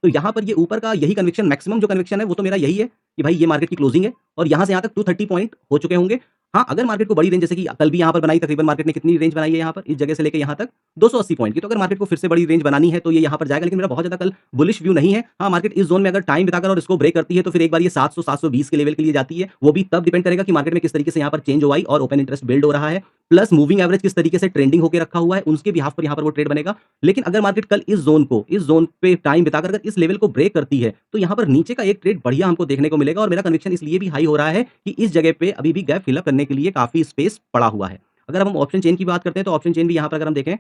तो यहाँ पर ये ऊपर का यही कन्विक्शन, मैक्सिमम जो कन्विक्शन है वो तो मेरा यही है कि भाई ये मार्केट की क्लोजिंग है और यहाँ से यहाँ तक 230 पॉइंट हो चुके होंगे। हाँ, अगर मार्केट को बड़ी रेंज जैसे कि कल भी यहाँ पर बनाई, तकरीबन मार्केट ने कितनी रेंज बनाई है यहाँ पर, इस जगह से लेके यहाँ तक 280 पॉइंट की। तो अगर मार्केट को फिर से बड़ी रेंज बनानी है तो ये यहाँ पर जाएगा, लेकिन मेरा बहुत ज़्यादा कल बुलिश व्यू नहीं है। हाँ, मार्केट इस ज़ोन में अगर टाइम बिताकर और इसको ब्रेक करती है तो फिर एक बार ये 700 720 के लेवल के लिए जाती है। वो भी तब डिपेंड करेगा कि मार्केट में किस तरीके से यहाँ पर चेंज हुआ है और ओपन इंटरेस्ट बिल्ड हो रहा है, प्लस मूविंग एवरेज किस तरीके से ट्रेंडिंग होकर रखा हुआ है, उसके बिहाफ पर यहाँ पर वो ट्रेड बनेगा। लेकिन अगर मार्केट कल इस ज़ोन पे टाइम बिताकर अगर इस लेवल को ब्रेक करती है तो यहाँ पर नीचे का एक ट्रेड बढ़िया हमको देखने को मिलेगा। और मेरा कन्विक्शन इसलिए भी हाई हो रहा है कि इस जगह पे अभी भी गैप फिलअप करने के लिए काफ़ी स्पेस पड़ा हुआ है। अगर अब हम ऑप्शन चेन की बात करते हैं तो ऑप्शन चेन भी यहाँ पर अगर हम देखें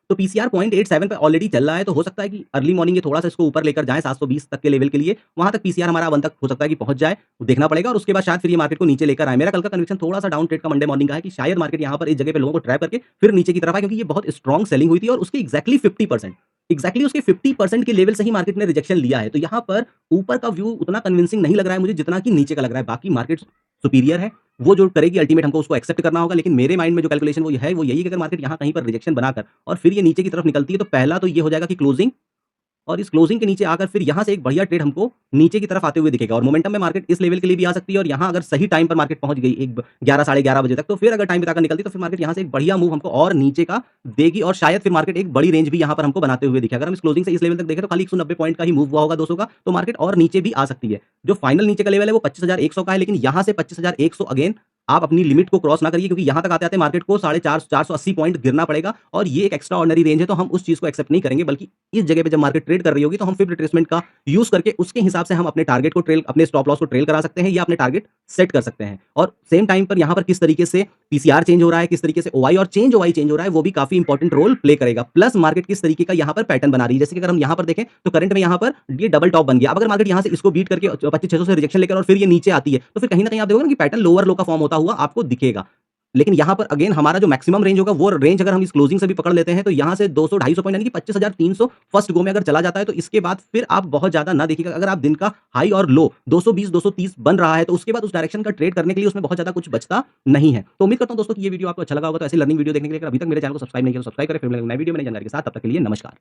तो पीसीआर 0.87 पे ऑलरेडी चल रहा है, तो हो सकता है कि अर्ली मॉर्निंग ये थोड़ा-सा इसको ऊपर लेकर जाएँ 720 तक के लेवल के लिए। वहाँ तक पीसीआर हमारा 1 तक हो सकता है कि पहुँच जाए, वो देखना पड़ेगा और उसके बाद शायद फिर ये मार्केट को नीचे लेकर आए। मेरा कल का कन्विक्शन थोड़ा-सा डाउन ट्रेड का मंडे मॉर्निंग का है कि शायद मार्केट यहाँ पर इस जगह पे लोगों को ट्रैप करके फिर नीचे की तरफ आए, क्योंकि ये बहुत स्ट्रॉन्ग सेलिंग हुई थी और उसकी एक्ज़ैक्टली उसके 50% के लेवल से ही मार्केट ने रिजेक्शन लिया है। तो यहाँ पर ऊपर का व्यू उतना कन्विंसिंग नहीं लग रहा है मुझे जितना कि नीचे का लग रहा है। बाकी मार्केट सुपीरियर है, वो जो करेगी अल्टीमेट हमको उसको एक्सेप्ट करना होगा। लेकिन मेरे माइंड में जो कैलकुलेशन वो है वो यही है कि अगर मार्केट यहाँ कहीं पर रिजेक्शन बनाकर और फिर ये नीचे की तरफ निकलती है तो पहला तो ये हो जाएगा कि क्लोजिंग, और इस क्लोजिंग के नीचे आकर फिर यहाँ से एक बढ़िया ट्रेड हमको नीचे की तरफ आते हुए दिखेगा और मोमेंटम में मार्केट इस लेवल के लिए भी आ सकती है। और यहाँ अगर सही टाइम पर मार्केट पहुंच गई एक 11 साढ़े 11 बजे तक, तो फिर अगर टाइम बिताकर निकलती तो फिर मार्केट यहाँ से एक बढ़िया मूव हमको और नीचे का देगी और शायद फिर मार्केट एक बड़ी रेंज भी यहाँ पर हमको बनाते हुए दिखे। अगर हम इस क्लोजिंग से इस लेवल तक देखें तो खाली 190 पॉइंट का ही मूव हुआ होगा 200 का, तो मार्केट और नीचे भी आ सकती है। जो फाइनल नीचे का लेवल है वो 25,100 का है, लेकिन यहाँ से 25,100 अगेन आप अपनी लिमिट को क्रॉस ना करिए, क्योंकि यहाँ तक आते-आते मार्केट को 480 पॉइंट गिरना पड़ेगा और ये एक एक्स्ट्रा ऑर्डिनरी रेंज है, तो हम उस चीज़ को एक्सेप्ट नहीं करेंगे। बल्कि इस जगह पे जब मार्केट ट्रेड कर रही होगी तो हम फिर रिट्रेसमेंट का यूज़ करके उसके हिसाब से हम अपने टारगेट को ट्रेल अपने स्टॉप लॉस को ट्रेल करा सकते हैं या अपने टारगेट सेट कर सकते हैं। और सेम टाइम पर यहाँ पर किस तरीके से पीसीआर चेंज हो रहा है, किस तरीके से ओआई और ओवाई चेंज हो रहा है, वो भी काफ़ी इंपॉर्टेंट रोल प्ले करेगा। प्लस मार्केट किस तरीके का यहाँ पर पैटर्न बना रही है। जैसे कि अगर हम यहाँ पर देखें तो करंट में यहाँ पर ये डबल टॉप बन गया। अब अगर मार्केट यहाँ से इसको बीट करके 25,600 से रिजेक्शन लेकर और फिर ये नीचे आती है तो फिर कहीं न कहीं आप देखोगे ना कि पैटर्न लोअर लो का फॉर्म होता हुआ आपको दिखेगा। लेकिन यहाँ पर अगेन हमारा जो मैक्सिमम रेंज होगा वो रेंज अगर हम इस क्लोजिंग से भी पकड़ लेते हैं तो यहाँ से 200-250 पॉइंट यानी कि 25,300 फर्स्ट गो में अगर चला जाता है तो इसके बाद फिर आप बहुत ज़्यादा ना देखिएगा। अगर आप दिन का हाई और लो 220-230 बन रहा है तो उसके बाद उस डायरेक्शन का ट्रेड करने के लिए उसमें बहुत ज़्यादा कुछ बचता नहीं है। तो उम्मीद करता हूँ दोस्तों कि ये वीडियो आपको अच्छा लगा होगा। तो ऐसी लर्निंग वीडियो देखने के लिए अगर अभी तक मेरे चैनल को सब्सक्राइब नहीं किया तो सब्सक्राइब करें। फिर मिलेंगे नए वीडियो में नई जानकारी के साथ। तब तक के लिए नमस्कार।